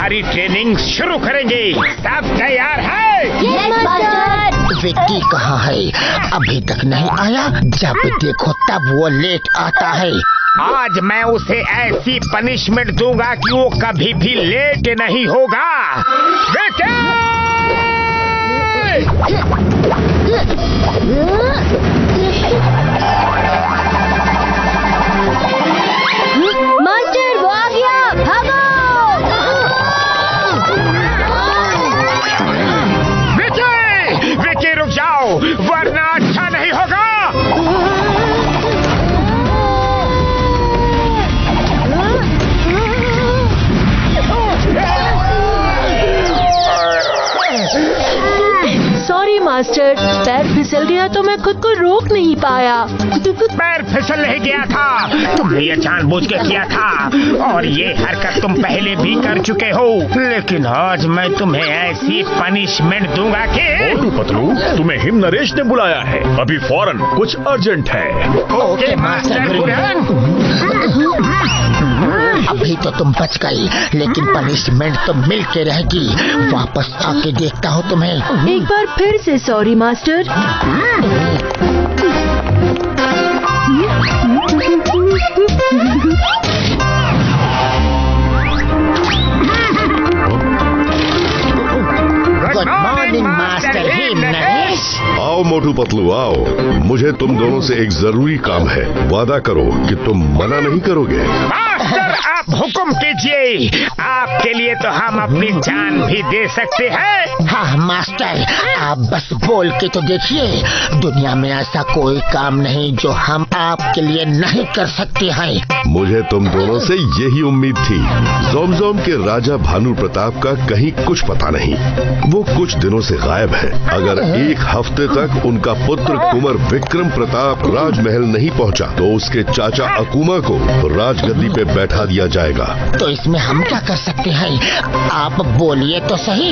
तुम्हारी ट्रेनिंग शुरू करेंगे। सब तैयार है? Yes master. विक्की कहाँ है? अभी तक नहीं आया। जब देखो तब वो लेट आता है। आज मैं उसे ऐसी पनिशमेंट दूंगा कि वो कभी भी लेट नहीं होगा। मास्टर वो आ गया, भागो। विक्की रुक जाओ, वरना अच्छा नहीं होगा। सॉरी मास्टर, पैर फिसल गया तो मैं खुद को रोक नहीं पाया। पैर फिसल नहीं गया था, तुमने ये जानबूझ के किया था और ये हरकत तुम पहले भी कर चुके हो। लेकिन आज मैं तुम्हें ऐसी पनिशमेंट दूंगा कि मोटू पतलू, तुम्हें हिम नरेश ने बुलाया है। अभी फौरन कुछ अर्जेंट है। Okay master Burhan. अभी तो तुम बच गई, लेकिन पनिशमेंट तो मिल के रहेगी। वापस आके देखता हूँ तुम्हें। एक बार फिर से sorry master. Good morning master him Naresh. आओ मोटू पतलू आओ, मुझे तुम दोनों से एक जरूरी काम है। वादा करो कि तुम मना नहीं करोगे। मास्टर आप हुक्म कीजिए, आपके लिए तो हम अपनी जान भी दे सकते हैं। हाँ मास्टर, आप बस बोल के तो देखिए। दुनिया में ऐसा कोई काम नहीं जो हम आपके लिए नहीं कर सकते हैं। मुझे तुम दोनों से यही उम्मीद थी। जोमजोम के राजा भानु प्रताप का कहीं कुछ पता नहीं। वो कुछ दिनों से गायब है। अगर एक हफ्ते तक उनका पुत्र कुंवर विक्रम प्रताप राजमहल नहीं पहुंचा तो उसके चाचा अकूमा को राजगद्दी पे बैठा दिया जाएगा। तो इसमें हम क्या कर सकते हैं? आप बोलिए तो सही।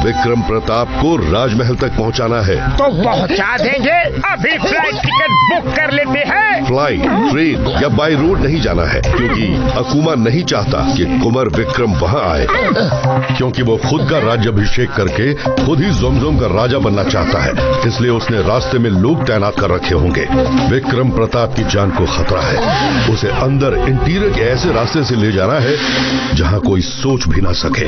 विक्रम प्रताप को राजमहल तक पहुंचाना है। तो पहुंचा देंगे। अभी फ्लाइट टिकट बुक कर लेते हैं। फ्लाइट, ट्रेन या बाई रोड नहीं जाना है, क्योंकि अकूमा नहीं चाहता कि कुंवर विक्रम वहां आए, क्योंकि वो खुद का राज्याभिषेक करके खुद ही जोमजोम का राजा बनना चाहता है। इसलिए उसने रास्ते में लोग तैनात कर रखे होंगे। विक्रम प्रताप की जान को खतरा है। उसे अंदर इंटीरियर के ऐसे रास्ते से ले जाना है जहां कोई सोच भी ना सके।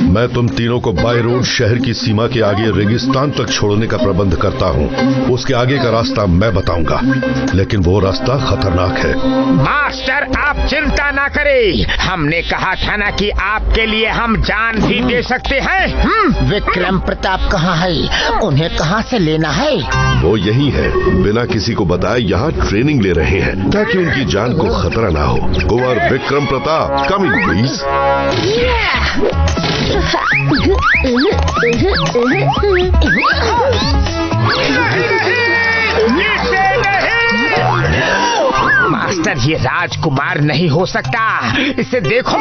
मैं तुम तीनों को बाय रोड शहर की सीमा के आगे रेगिस्तान तक छोड़ने का प्रबंध करता हूं। उसके आगे का रास्ता मैं बताऊंगा, लेकिन वो रास्ता खतरनाक है। मास्टर आप चिंता ना करें, हमने कहा था ना कि आपके लिए हम जान भी दे सकते हैं। विक्रम प्रताप कहाँ है? उन्हें कहाँ से लेना है? वो यही है, बिना किसी को बताए यहाँ ट्रेनिंग ले रहे हैं ताकि उनकी जान को खतरा ना हो। Kunwar Vikram Pratap coming please. Master ये राजकुमार नहीं हो सकता। इसे देखो,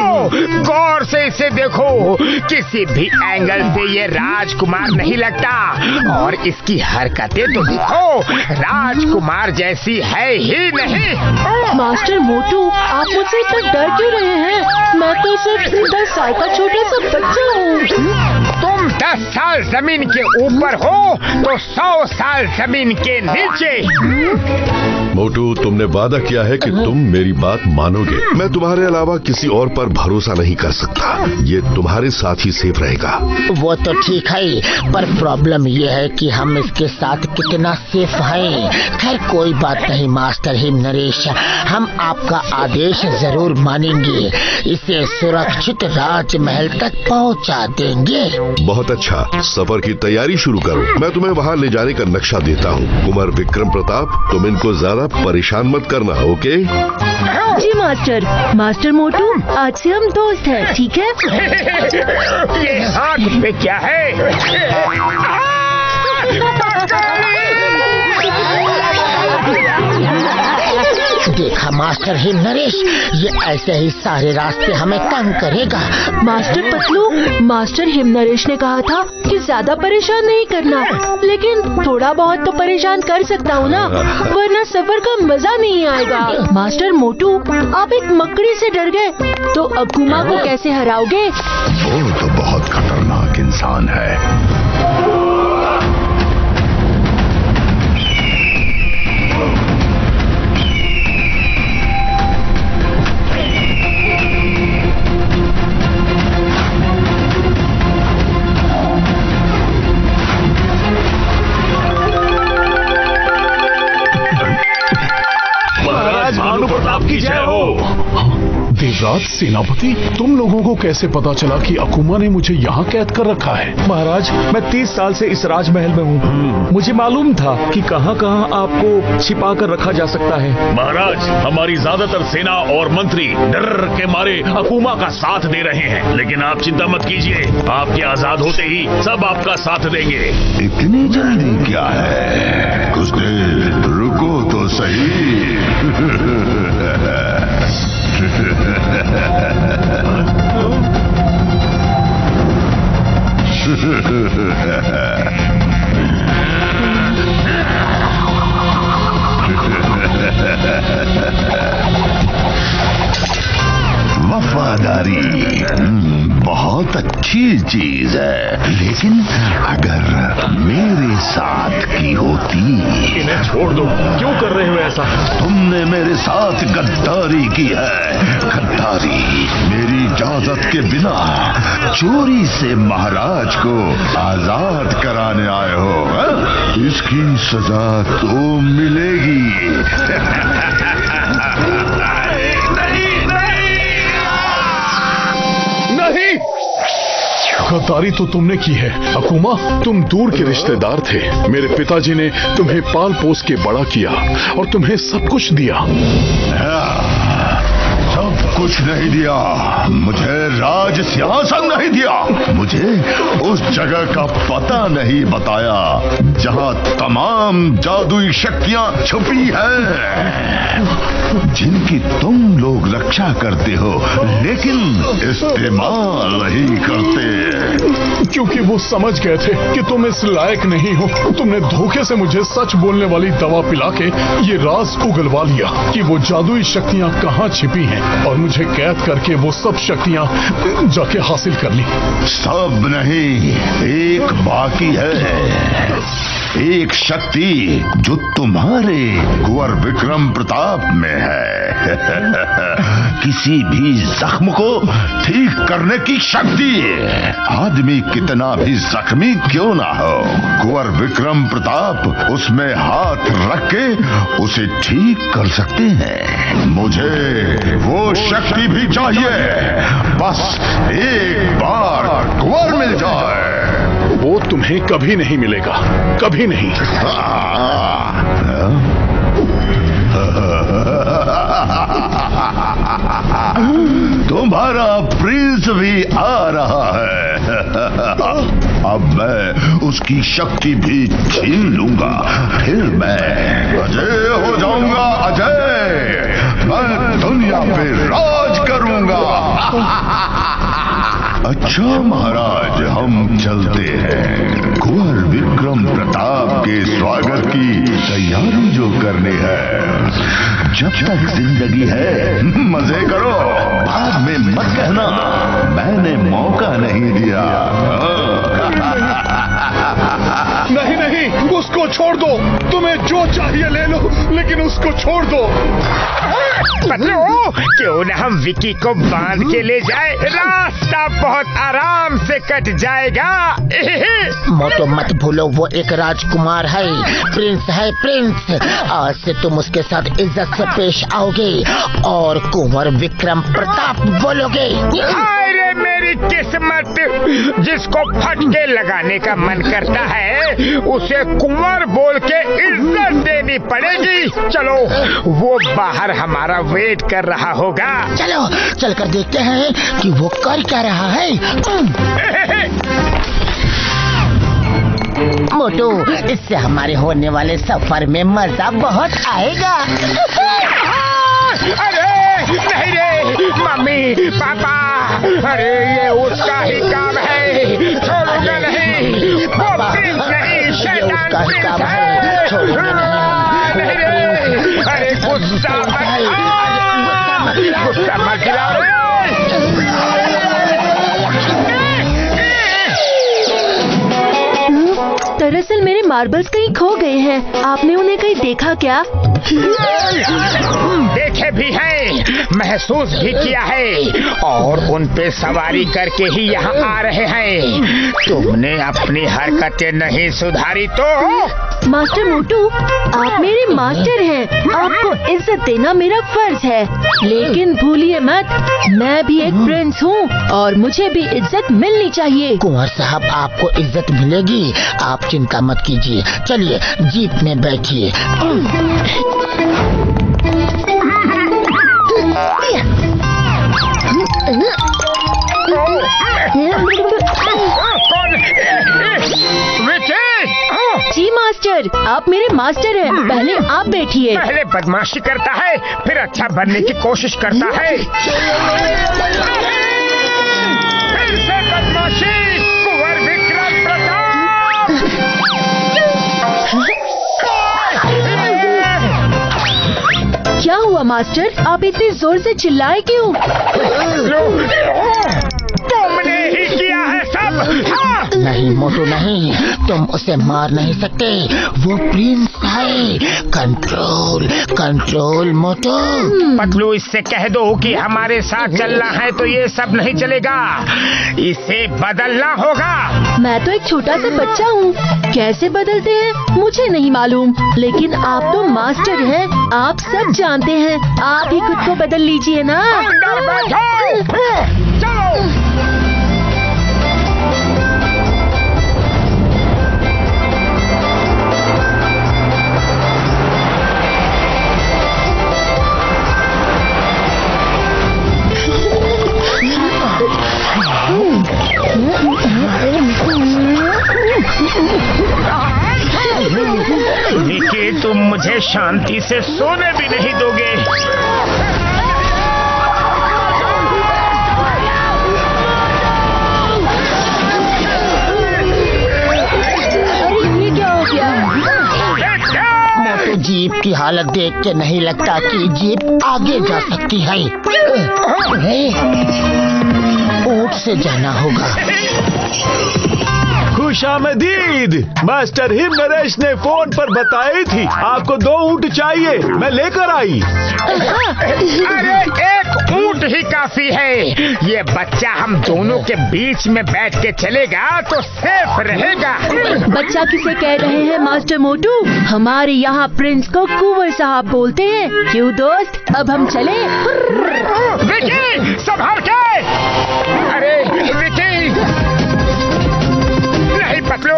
गौर से इसे देखो। किसी भी एंगल से ये राजकुमार नहीं लगता। और इसकी हरकतें तो देखो, राजकुमार जैसी है ही नहीं। मास्टर मोटू, आप मुझसे इतना डर क्यों रहे हैं? मैं तो सिर्फ 10 साल का छोटा सा बच्चा हूँ। तुम 10 साल जमीन के ऊपर हो तो 100 साल जमीन के नीचे। मोटू, तुमने वादा किया है कि तुम मेरी बात मानोगे। मैं तुम्हारे अलावा किसी और पर भरोसा नहीं कर सकता। ये तुम्हारे साथ ही सेफ रहेगा। वो तो ठीक है, पर प्रॉब्लम ये है कि हम इसके साथ कितना सेफ हैं। खैर कोई बात नहीं मास्टर हिम नरेश, हम आपका आदेश जरूर मानेंगे। इसे सुरक्षित राजमहल तक पहुंचा देंगे। बहुत अच्छा, सफर की तैयारी शुरू करो। मैं तुम्हें वहाँ ले जाने का नक्शा देता हूँ। कुंवर विक्रम प्रताप, तुम इनको ज्यादा परेशान मत करना, ओके? जी मास्टर। मास्टर मोटू, आज से हम दोस्त हैं, ठीक है? ये हाथ पे क्या है? देखा मास्टर हिम नरेश, ये ऐसे ही सारे रास्ते हमें तंग करेगा। Master Patlu, master him Naresh ने कहा था कि ज्यादा परेशान नहीं करना, लेकिन थोड़ा बहुत तो परेशान कर सकता हूँ ना, वरना सफर का मजा नहीं आएगा। मास्टर मोटू, आप एक मकड़ी से डर गए तो अकुमा को कैसे हराओगे? वो तो बहुत खतरनाक इंसान है। भानु प्रताप की जय हो। देवराज सेनापति, तुम लोगों को कैसे पता चला कि अकुमा ने मुझे यहाँ कैद कर रखा है? महाराज, मैं 30 साल से इस राजमहल में हूँ। मुझे मालूम था कि कहाँ कहाँ आपको छिपा कर रखा जा सकता है। महाराज, हमारी ज्यादातर सेना और मंत्री डर के मारे अकुमा का साथ दे रहे हैं, लेकिन आप चिंता मत कीजिए, आपके आजाद होते ही सब आपका साथ देंगे। इतनी जल्दी क्या है? कुछ देर रुको तो सही। वफादारी बहुत अच्छी चीज है, लेकिन अगर मेरे साथ की होती। इन्हें छोड़ दो, क्यों कर रहे हो ऐसा? तुमने मेरे साथ गद्दारी की है, गद्दारी। मेरी इजाजत के बिना चोरी से महाराज को आजाद कराने आए हो, है? इसकी सजा तो मिलेगी। नहीं, गद्दारी तो तुमने की है अकुमा। तुम दूर के रिश्तेदार थे, मेरे पिताजी ने तुम्हें पाल पोस के बड़ा किया और तुम्हें सब कुछ दिया। सब कुछ नहीं दिया, मुझे राज सिंहासन नहीं दिया, मुझे उस जगह का पता नहीं बताया जहां तमाम जादुई शक्तियां छुपी हैं, जिनकी तुम लोग रक्षा करते हो लेकिन इस्तेमाल नहीं करते। क्योंकि वो समझ गए थे कि तुम इस लायक नहीं हो। तुमने धोखे से मुझे सच बोलने वाली दवा पिला के ये राज उगलवा लिया कि वो जादुई शक्तियां कहाँ छिपी हैं, और मुझे कैद करके वो सब शक्तियां जाके हासिल कर ली। सब नहीं, एक बाकी है, एक शक्ति जो तुम्हारे कुंवर विक्रम प्रताप में है। किसी भी जख्म को ठीक करने की शक्ति। आदमी कितना भी जख्मी क्यों ना हो, कुंवर विक्रम प्रताप उसमें हाथ रख के उसे ठीक कर सकते हैं। मुझे वो शक्ति भी चाहिए, बस एक बार कुंवर मिल जाए। वो तुम्हें कभी नहीं मिलेगा, कभी नहीं। तुम्हारा प्रिंस भी आ रहा है। अब मैं उसकी शक्ति भी छीन लूंगा, फिर मैं अजय हो जाऊंगा। अजय, मैं दुनिया पे राज करूंगा। अच्छा महाराज, हम चलते हैं। कुंवर विक्रम प्रताप के स्वागत की तैयारी जो करनी है। जब तक जिंदगी है मजे करो, बाद में मत कहना मैंने मौका नहीं दिया। नहीं नहीं, उसको छोड़ दो। तुम्हें जो चाहिए ले लो, लेकिन उसको छोड़ दो। पतलू, क्यों न हम विकी को बांध के ले जाए, रास्ता बहुत आराम से कट जाएगा। मोटो मत भूलो, वो एक राजकुमार है, प्रिंस है, प्रिंस। आज से तुम उसके साथ इज्जत से पेश आओगे और कुंवर विक्रम प्रताप बोलोगे। अरे मेरी किस्मत, जिसको फटके लगाने का मन करता है उसे कुंवर बोल के इज्जत देनी पड़ेगी। चलो, वो बाहर हमारा वेट कर रहा होगा। चलो चलकर देखते हैं कि वो कर क्या रहा है। मोटू, इससे हमारे होने वाले सफर में मजा बहुत आएगा। अरे नहीं रे, मम्मी पापा, अरे ये उसका ही काम है, छोड़ूंगा नहीं। वो प्रिंस नहीं, शैतान प्रिंस है। नहीं रे, अरे गुस्सा मत दिलाओ रे। दरअसल मेरे मार्बल्स कहीं खो गए हैं। आपने उन्हें कहीं देखा क्या? देखे भी हैं, महसूस भी किया है, और उन पे सवारी करके ही यहाँ आ रहे हैं। तुमने अपनी हरकतें नहीं सुधारी तो? मास्टर मोटू, आप मेरे मास्टर हैं, आपको इज्जत देना मेरा फर्ज है। लेकिन भूलिए मत, मैं भी एक प्रिंस हूँ और मुझे भी इज्जत मिलनी चाहिए। कुंवर साहब, आपको इज्जत मिलेगी, आप चिंता मत कीजिए। चलिए जीप में बैठिए। जी मास्टर, आप मेरे मास्टर हैं, पहले आप बैठिए। पहले बदमाशी करता है, फिर अच्छा बनने की कोशिश करता है। फिर से बदमाशी, कुंवर विक्रम प्रताप। क्या हुआ मास्टर, आप इतनी जोर से चिल्लाए क्यों? तुमने ही किया है सब। हाँ। नहीं मोटू नहीं, तुम उसे मार नहीं सकते, वो प्रिंस है। कंट्रोल कंट्रोल मोटू। पतलू, इससे कह दो कि हमारे साथ चलना है तो ये सब नहीं चलेगा, इसे बदलना होगा। मैं तो एक छोटा सा बच्चा हूँ, कैसे बदलते हैं मुझे नहीं मालूम, लेकिन आप तो मास्टर हैं, आप सब जानते हैं, आप ही खुद को बदल लीजिए ना। अंदर बैठो, चलो। विकी, तुम मुझे शांति से सोने भी नहीं दोगे। अरे ये क्या हो गया? मोटू, जीप की हालत देख के नहीं लगता कि जीप आगे जा सकती है। ऊंट से जाना होगा। खुशामदीद। मास्टर हिम नरेश ने फोन पर बताई थी आपको 2 ऊंट चाहिए, मैं लेकर आई। अरे एक ऊंट ही काफी है, ये बच्चा हम दोनों के बीच में बैठ के चलेगा तो सेफ रहेगा। बच्चा किसे कह रहे हैं मास्टर मोटू? हमारे यहाँ प्रिंस को कुंवर साहब बोलते हैं। क्यों दोस्त, अब हम चले? विकी, संभाल के। अरे विकी, नहीं पतलू,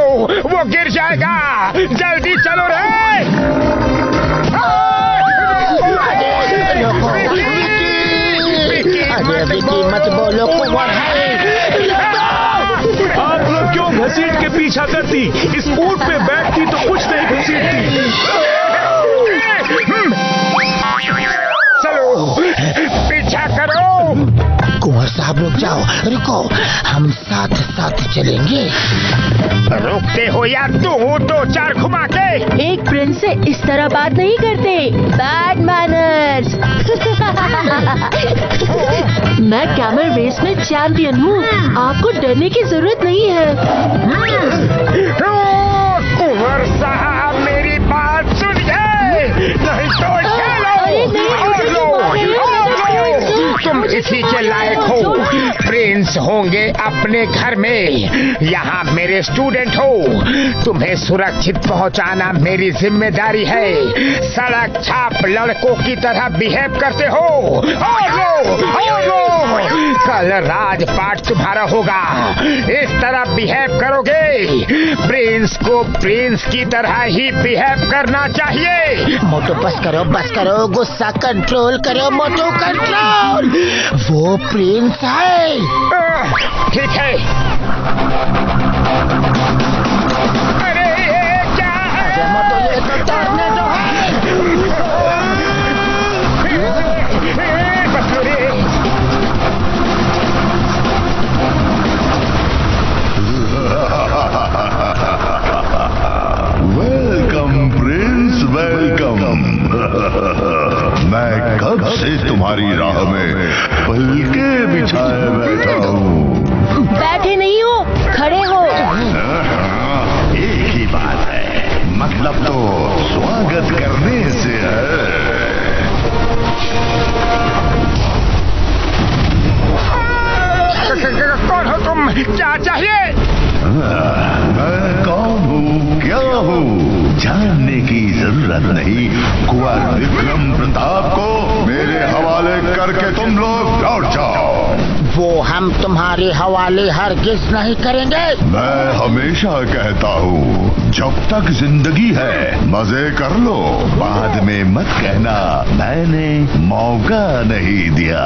वो गिर जाएगा, जल्दी चलो रे। अरे विकी मत बोलो, कुंवर है। आप लोग क्यों घसीट के पीछा करती? इस ऊंट पे बैठती तो कुछ नहीं घसीटती। चलो पीछा करो। कुंवर साहब रुक जाओ, रुको, हम साथ साथ चलेंगे। रुकते हो या तू 2-4 घुमा के? एक प्रिंस से इस तरह बात नहीं करते, बैड मैनर्स। मैं कैमल रेस में चैंपियन हूँ, आपको डरने की जरूरत नहीं है। कुंवर साहब मेरी बात सुनिए, नहीं तो तुम इसी के लायक हो, प्रिंस होंगे अपने घर में, यहाँ मेरे स्टूडेंट हो, तुम्हें सुरक्षित पहुँचाना मेरी जिम्मेदारी है। सड़क छाप लड़कों की तरह बिहेव करते हो। और लो, कल राजपाट तुम्हारा होगा, इस तरह बिहेव करोगे। प्रिंस को प्रिंस की तरह ही बिहेव करना चाहिए। मोटू बस करो, गुस्सा कंट्रोल करो मोटू, कंट्रोल। वो प्रिंस है। ठीक है। अरे क्या है? मोटू, ये तो तैरने दो है। तुम्हारी राह में पलके बिछाए बैठा हूँ। बैठे नहीं हो, खड़े हो। एक ही बात है, मतलब तो स्वागत करने से है। कौन हो तुम? क्या चाहिए? मैं कौन हूँ, क्या हूँ, जानने की जरूरत नहीं। कुंवर विक्रम प्रताप को मेरे हवाले करके तुम लोग लौट जाओ। वो हम तुम्हारे हवाले हरगिज नहीं करेंगे। मैं हमेशा कहता हूँ, जब तक जिंदगी है मजे कर लो, बाद में मत कहना मैंने मौका नहीं दिया।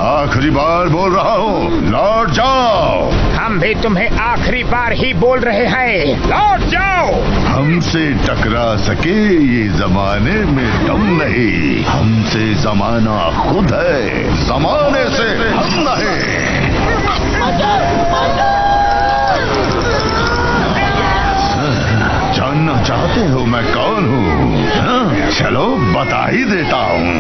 आखिरी बार बोल रहा हूँ, लौट जाओ। हम भी तुम्हें आखिरी बार ही बोल रहे हैं, लौट जाओ। हमसे टकरा सके ये जमाने में दम नहीं, हमसे जमाना खुद है, जमाने से हम नहीं। जानना चाहते हो मैं कौन हूँ? चलो बता ही देता हूँ।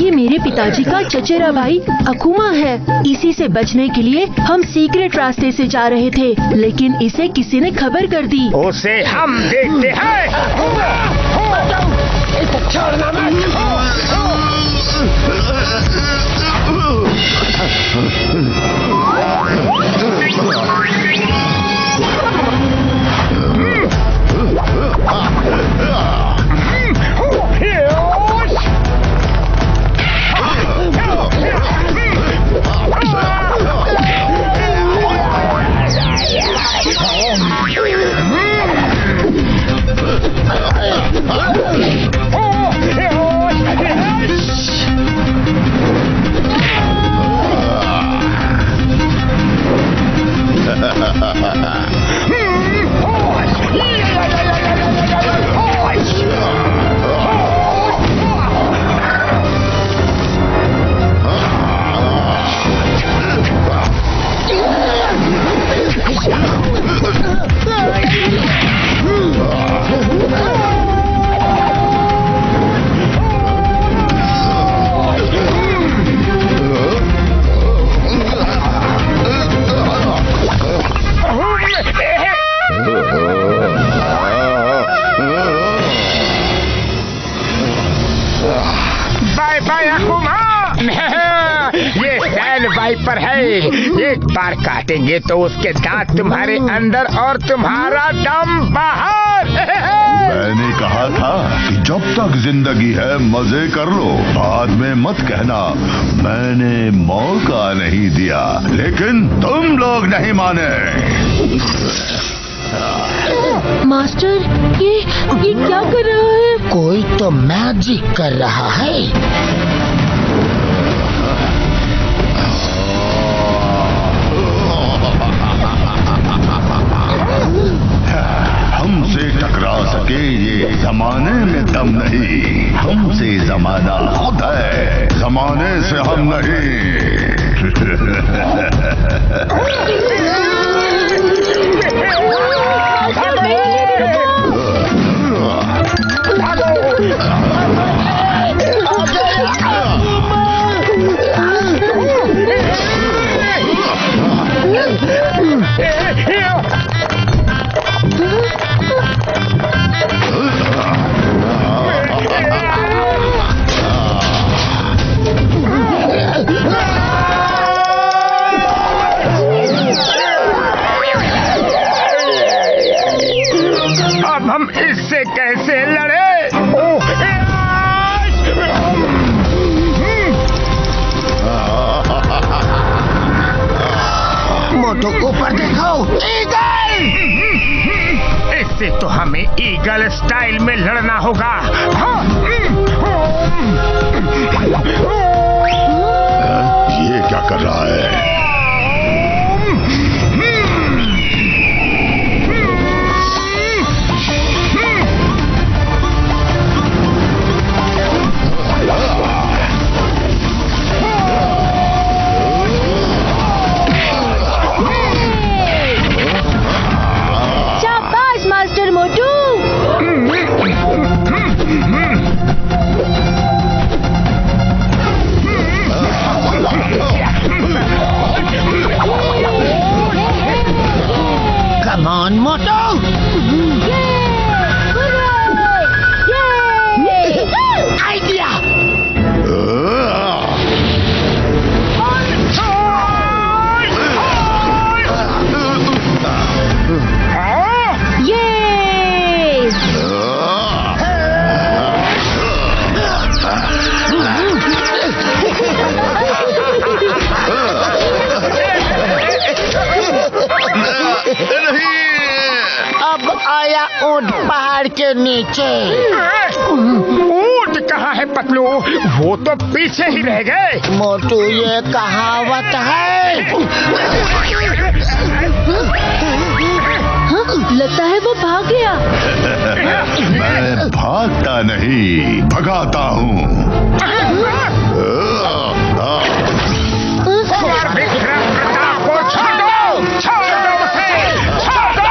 ये मेरे पिताजी का चचेरा भाई अकुमा है। इसी से बचने के लिए हम सीक्रेट रास्ते से जा रहे थे, लेकिन इसे किसी ने खबर कर दी। उसे हम देखते हैं। छोड़ना वाइपर है। एक बार काटेंगे तो उसके दांत तुम्हारे अंदर और तुम्हारा दम बाहर। मैंने कहा था कि जब तक जिंदगी है मजे कर लो, बाद में मत कहना मैंने मौका नहीं दिया, लेकिन तुम लोग नहीं माने। मास्टर, ये क्या कर रहा है? कोई तो मैजिक कर रहा है। हमसे टकरा सके ये जमाने में दम नहीं, हमसे जमाना खुद है, जमाने से हम नहीं। अब हम इससे कैसे लड़े? मोटू ऊपर देखो, ईगल! इससे तो हमें ईगल स्टाइल में लड़ना होगा। ये क्या कर रहा है? मोटू। आइडिया। अब आया ऊंट पहाड़ के नीचे। ऊंट कहाँ है पतलू? वो तो पीछे ही रह गए। मोटू ये कहावत है। लगता है वो भाग गया। मैं भागता नहीं, भगाता हूँ। कुंवर विक्रम प्रताप को छोड़ दो, छोड़ दो उसे, छोड़ दो।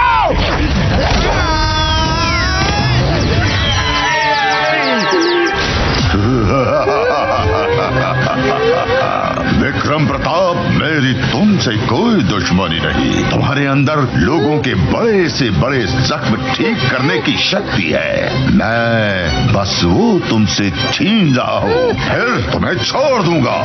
विक्रम प्रताप, मेरी तुमसे कोई दुश्मनी नहीं। तुम्हारे अंदर लोगों के बड़े से बड़े जख्म ठीक करने की शक्ति है। मैं बस वो तुमसे छीन रहा हूँ, फिर तुम्हें छोड़ दूंगा।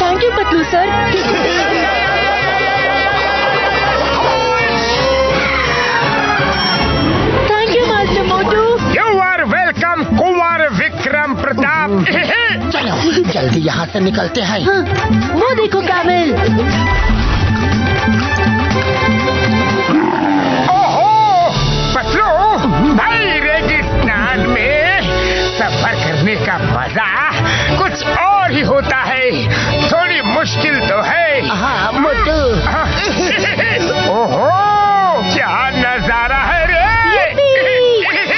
Thank you Patlu sir. Thank you master Motu. You are welcome Kunwar Vikram Pratap. चलो जल्दी यहाँ से निकलते हैं। हाँ, वो देखो कैमल। ओहो पतलू भाई, रेगिस्तान में सफर करने का मजा कुछ और ही होता है। थोड़ी मुश्किल तो है। हाँ मोटू। ओहो क्या नजारा है रे।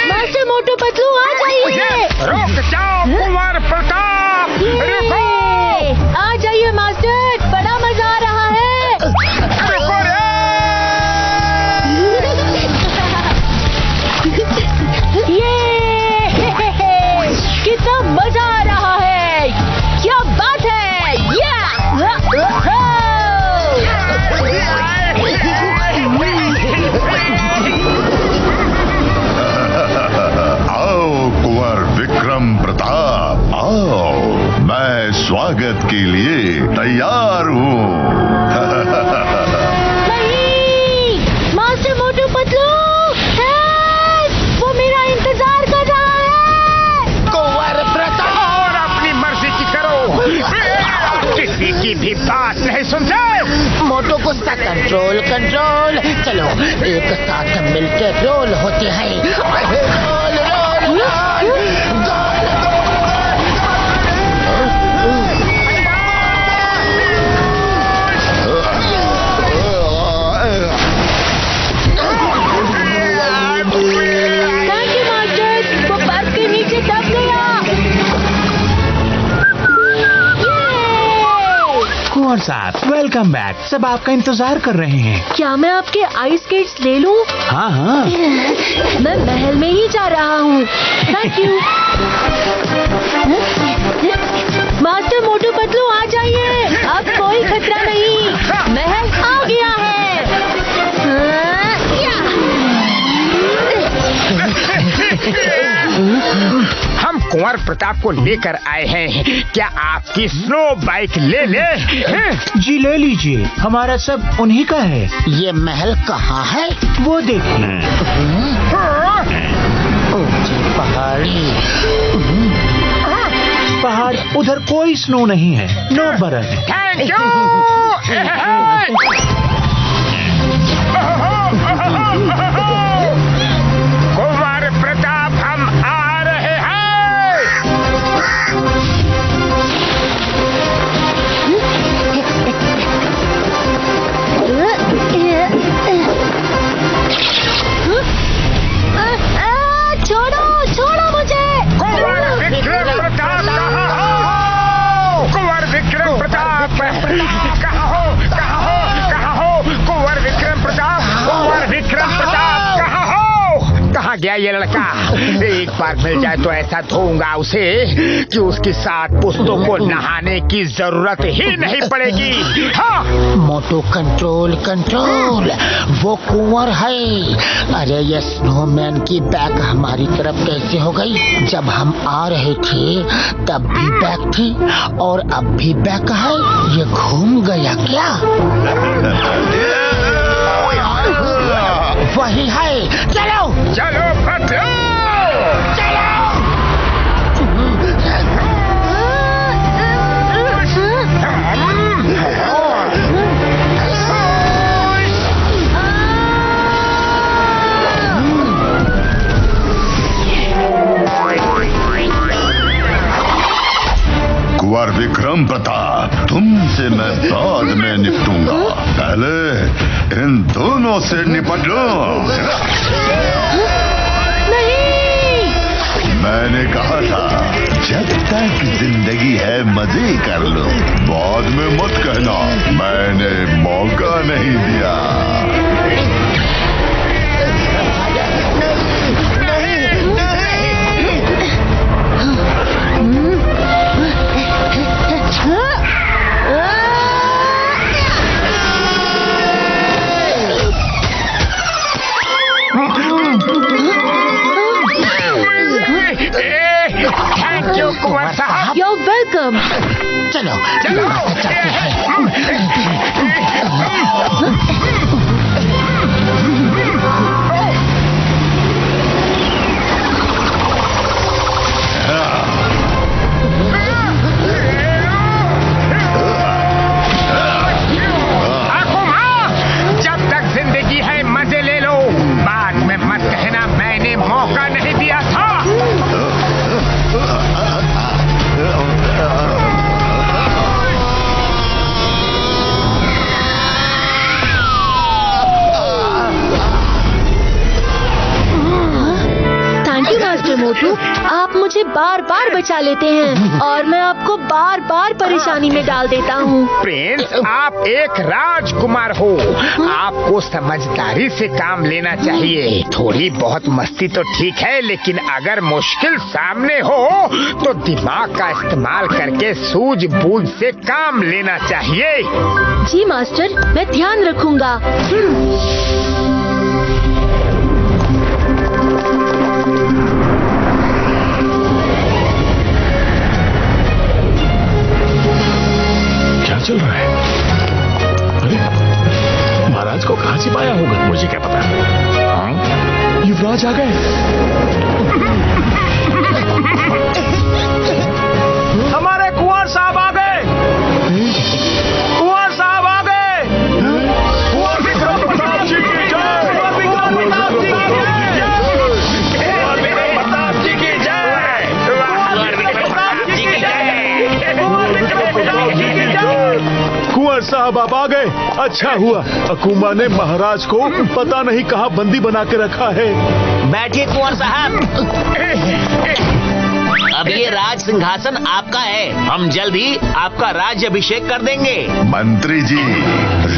मास्टर मोटू पतलू आ जाइए। रुक जाओ कुंवर प्रताप, रुको। आ जाइए मास्टर, बड़ा मजा आ रहा है। रुको रे। ये कितना मजा आ रहा है, क्या बात है। आओ कुंवर विक्रम प्रताप, आओ। मैं स्वागत के लिए तैयार हूँ। नहीं, मास्टर मोटू पतलू, वो मेरा इंतजार कर रहा है। कुंवर प्रताप। और अपनी मर्जी की करो, किसी की भी बात नहीं सुनते। मोटू गुस्सा कंट्रोल कंट्रोल। चलो एक साथ मिलकर रोल होते हैं। Roll roll roll. Thank you master, वो बर्फ के नीचे दब गया। कुंवर साहब वेलकम बैक। सब आपका इंतजार कर रहे हैं। क्या मैं आपके आइस स्केट्स ले लूं? हाँ हाँ। मैं महल में ही जा रहा हूँ। Thank you. Master Motu Patlu आ जाइए, अब कोई खतरा नहीं, महल आ गया है। हम कुंवर प्रताप को लेकर आए हैं। क्या आपकी स्नो बाइक ले ले? जी ले लीजिए, हमारा सब उन्हीं का है। ये महल कहाँ है? वो देखिए। ऊंची पहाड़ी। पहाड़ उधर कोई स्नो नहीं है, नो बर्फ। Thank you. कुंवर प्रताप हम आ रहे हैं। छोड़ो छोड़ो मुझे। कुंवर विक्रम प्रताप कहाँ हो? कुंवर विक्रम प्रताप कहाँ हो? कहाँ हो? कहाँ हो? लड़का। एक बार मिल जाए तो ऐसा धोऊंगा उसे कि उसकी 7 पुश्तों को नहाने की जरूरत ही नहीं पड़ेगी। हाँ। मोटू कंट्रोल कंट्रोल, वो कुंवर है। अरे ये स्नोमैन की बैक हमारी तरफ कैसे हो गई? जब हम आ रहे थे तब भी बैक थी और अब भी बैक है। ये घूम गया क्या? वही है। चलो चलो पकड़ो, चलो। कुंवर विक्रम प्रताप, तुमसे मैं बाद में निपटूंगा, पहले इन दोनों से निपट लो। नहीं। मैंने कहा था जब तक जिंदगी है मजे कर लो, बाद में मत कहना मैंने मौका नहीं दिया। थैंक यू कुंवर साहब। You're welcome. चलो चलो चलते हैं। जब तक जिंदगी है मजे ले लो, बाद में मत कहना मैंने मौका नहीं दिया था। थैंक यू मास्टर मोटू, आप मुझे बार बार बचा लेते हैं और मैं आपको बार बार परेशानी में डाल देता हूँ। प्रिंस, आप एक राजकुमार हो, आपको समझदारी से काम लेना चाहिए। थोड़ी बहुत मस्ती तो ठीक है, लेकिन अगर मुश्किल सामने हो तो दिमाग का इस्तेमाल करके सूझबूझ से काम लेना चाहिए। जी मास्टर, मैं ध्यान रखूंगा। क्या चल रहा है? अरे महाराज को कहाँ छिपाया होगा, मुझे क्या पता। हाँ? युवराज आ गए। हमारे कुंवर साहब आ गए। कुंवर साहब आ गए। कुंवर विक्रम प्रताप जी की जय। कुंवर विक्रम प्रताप जी की जय। कुंवर विक्रम प्रताप जी की जय। कुंवर विक्रम प्रताप जी की जय। कुंवर विक्रम प्रताप जी की जय। कुंवर साहब आप आ गए, अच्छा हुआ। अकूमा ने महाराज को पता नहीं कहाँ बंदी बना के रखा है। बैठिए कुंवर साहब, अब ये राज सिंहासन आपका है। हम जल्द ही आपका राज्य अभिषेक कर देंगे। मंत्री जी,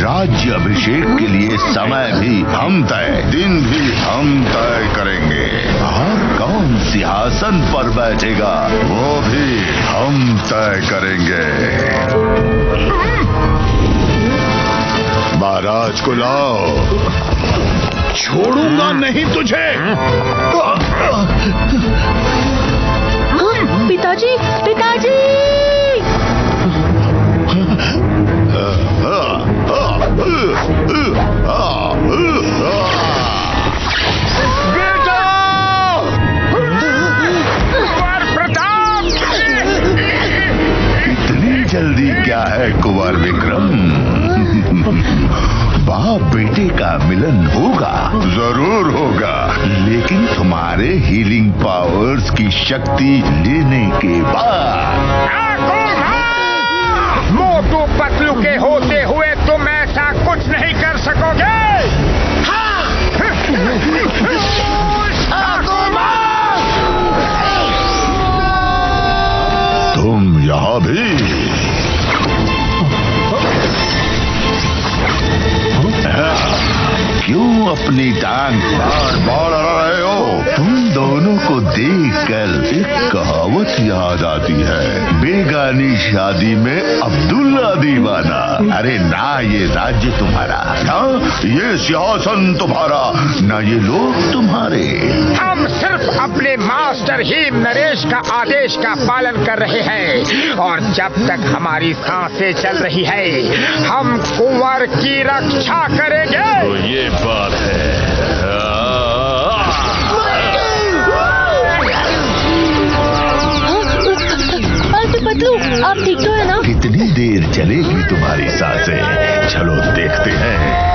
राज्य अभिषेक के लिए समय भी हम तय, दिन भी हम तय करेंगे, और कौन सिंहासन पर बैठेगा वो भी हम तय करेंगे। महाराज को लाओ। छोड़ूंगा नहीं तुझे। पिताजी, पिताजी! बेटा! कुंवर प्रताप! इतनी जल्दी क्या है कुंवर विक्रम? बाप बेटे का मिलन होगा, जरूर होगा, लेकिन तुम्हारे हीलिंग पावर्स की शक्ति लेने के बाद। मोटू पतलू के होते हुए तुम ऐसा कुछ नहीं कर सकोगे। तुम यहाँ भी? क्यों अपनी टांग बार बार अड़ा रहे हो? तुम को देखकर एक कहावत याद आती है, बेगानी शादी में अब्दुल्ला दीवाना। अरे ना ये राज्य तुम्हारा, ना ये सिंहासन तुम्हारा, ना ये लोग तुम्हारे। हम सिर्फ अपने मास्टर हिम नरेश का आदेश का पालन कर रहे हैं और जब तक हमारी सांसें चल रही है हम कुंवर की रक्षा करेंगे। तो ये बात है। पतलू, आप ठीक तो है ना? कितनी देर चलेगी तुम्हारी सांसें? चलो देखते हैं।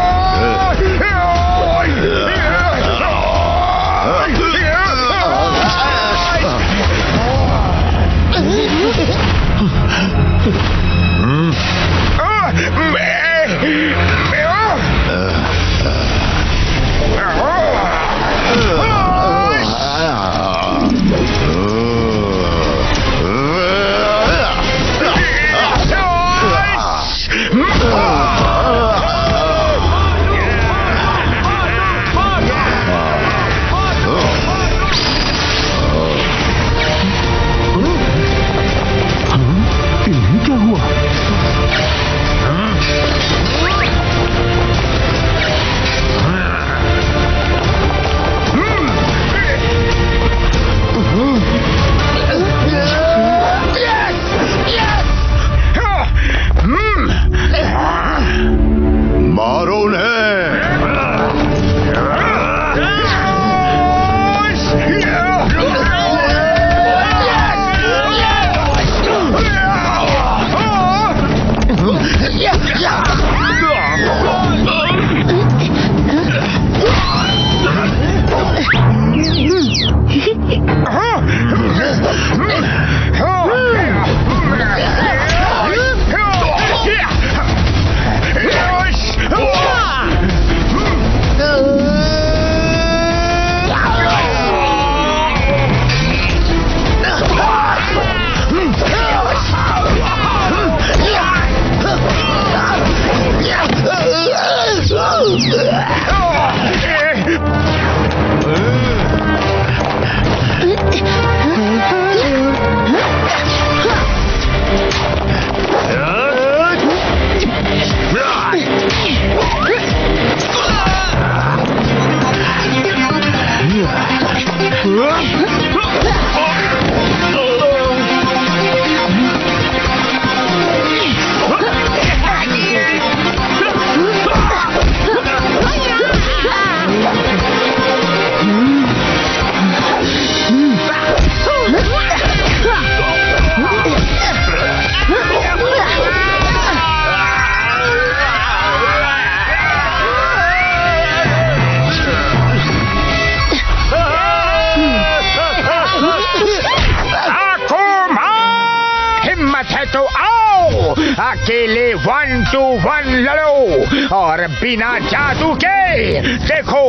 अकेले 1 to 1 लड़ो और बिना जादू के देखो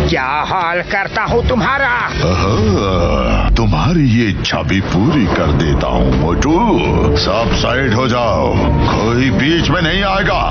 क्या हाल करता हूँ तुम्हारा। तुम्हारी ये इच्छा भी पूरी कर देता हूँ मोटू। सब साइड हो जाओ, कोई बीच में नहीं आएगा।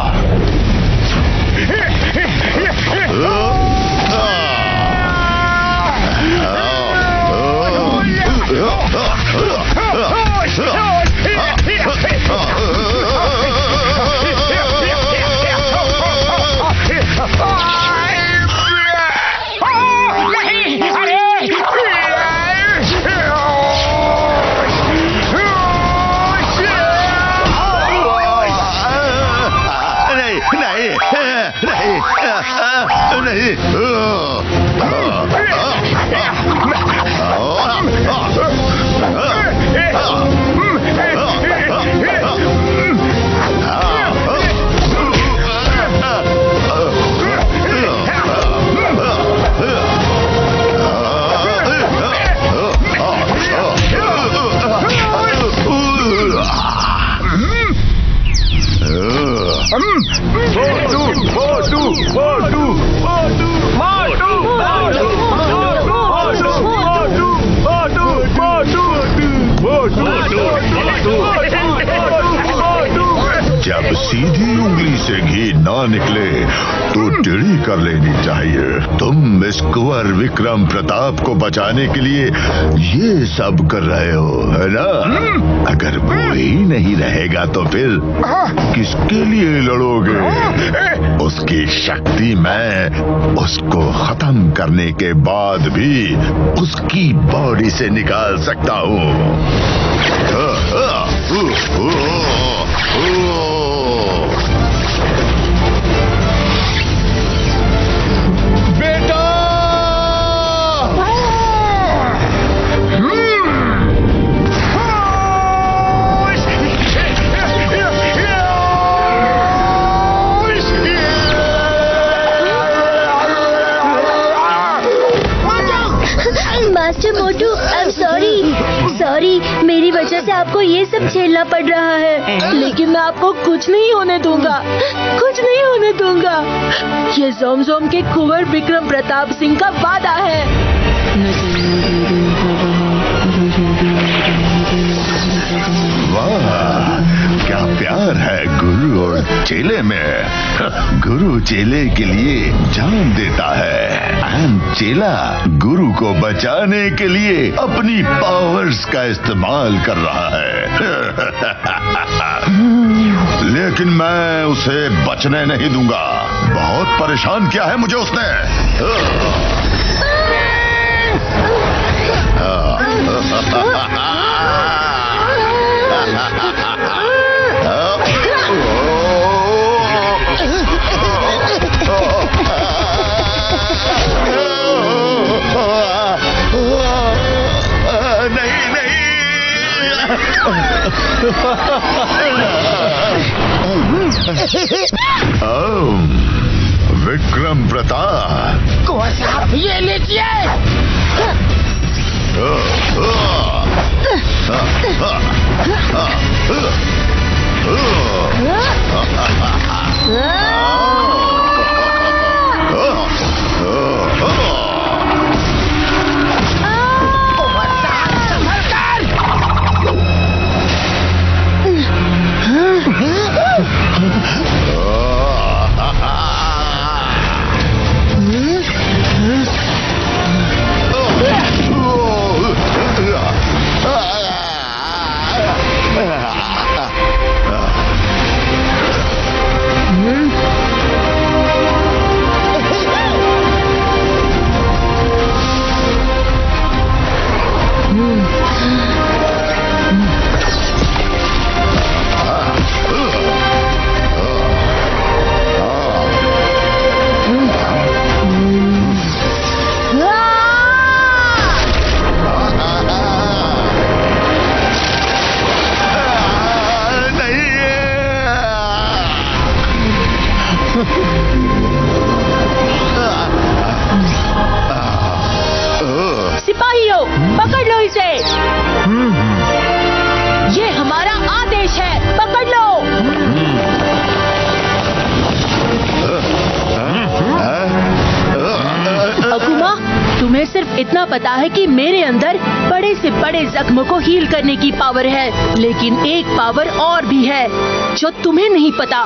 जब सीधी उंगली टेढ़ी से घी ना निकले तो टेढ़ी कर लेनी चाहिए। तुम इस कुंवर विक्रम प्रताप को बचाने के लिए ये सब कर रहे हो, है ना? अगर वो ही नहीं रहेगा तो फिर किसके लिए लड़ोगे? उसकी शक्ति मैं उसको खत्म करने के बाद भी उसकी बॉडी से निकाल सकता हूँ। बेटा! Master Motu, I am sorry, मेरी वजह से आपको ये सब झेलना पड़ रहा है। लेकिन मैं आपको कुछ नहीं होने दूंगा, कुछ नहीं होने दूंगा। ये जोमजोम के कुंवर विक्रम प्रताप सिंह का वादा है। वाह, क्या प्यार है गुरु और चेले में। गुरु चेले के लिए जान देता है एंड चेला गुरु को बचाने के लिए अपनी पावर्स का इस्तेमाल कर रहा है। लेकिन मैं उसे बचने नहीं दूंगा। बहुत परेशान किया है मुझे उसने। विक्रम प्रताप, कुंवर साहब ये लीजिए। सिपाहियों, पकड़ लो इसे। ये हमारा आदेश है, पकड़ लो। अकुमा, तुम्हें सिर्फ इतना पता है कि मेरे अंदर बड़े से बड़े जख्म को हील करने की पावर है, लेकिन एक पावर और भी है जो तुम्हें नहीं पता।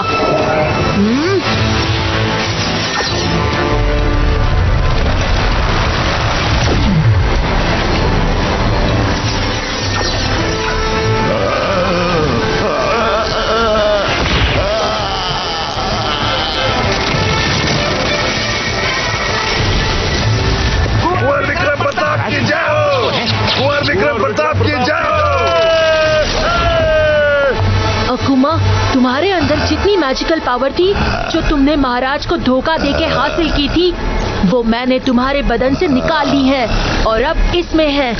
अकुमा, तुम्हारे अंदर जितनी मैजिकल पावर थी जो तुमने महाराज को धोखा देके हासिल की थी, वो मैंने तुम्हारे बदन से निकाल ली है और अब इसमें है।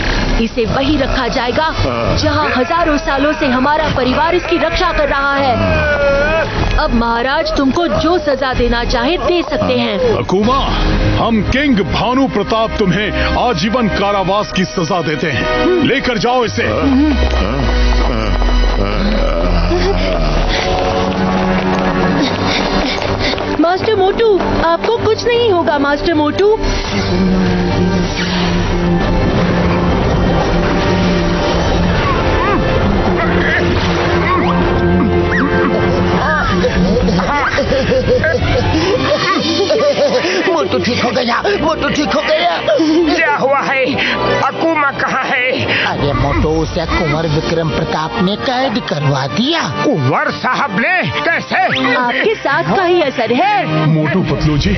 इसे वही रखा जाएगा जहाँ हजारों सालों से हमारा परिवार इसकी रक्षा कर रहा है। अब महाराज तुमको जो सजा देना चाहे दे सकते हैं। अकुमा, हम किंग भानु प्रताप तुम्हें आजीवन कारावास की सजा देते हैं। लेकर जाओ इसे। मास्टर मोटू, आपको कुछ नहीं होगा मास्टर मोटू। मेरा मोटू ठीक हो गया। क्या हुआ है? अकूमा कहाँ है? अरे मोटू, उसे कुंवर विक्रम प्रताप ने कैद करवा दिया। कुंवर साहब ने? कैसे? आपके साथ का ही असर है। मोटू पतलू जी,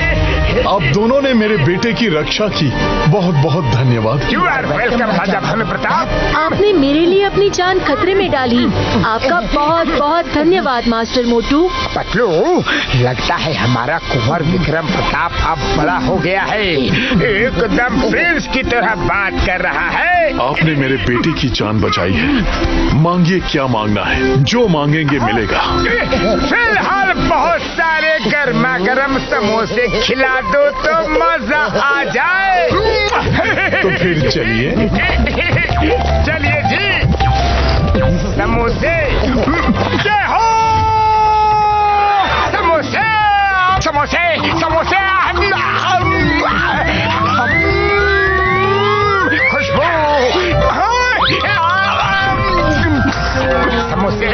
आप दोनों ने मेरे बेटे की रक्षा की, बहुत बहुत धन्यवाद। यू आर वेलकम राजा भानु प्रताप। आपने मेरे लिए अपनी जान खतरे में डाली। आपका बहुत बहुत धन्यवाद मास्टर मोटू। पतलू, लगता है हमारा कुंवर विक्रम प्रताप अब बड़ा हो गया है, एकदम प्रिंस की तरह बात कर रहा है। आपने मेरे बेटे की जान बचाई है। मांगिए क्या मांगना है, जो मांगेंगे मिलेगा। फिलहाल बहुत सारे गर्मा गर्म समोसे खिला दो तो मजा आ जाए। तो फिर चलिए। चलिए जी, समोसे जय हो। समोसे समोसे समोसे, खुशबू, समोसे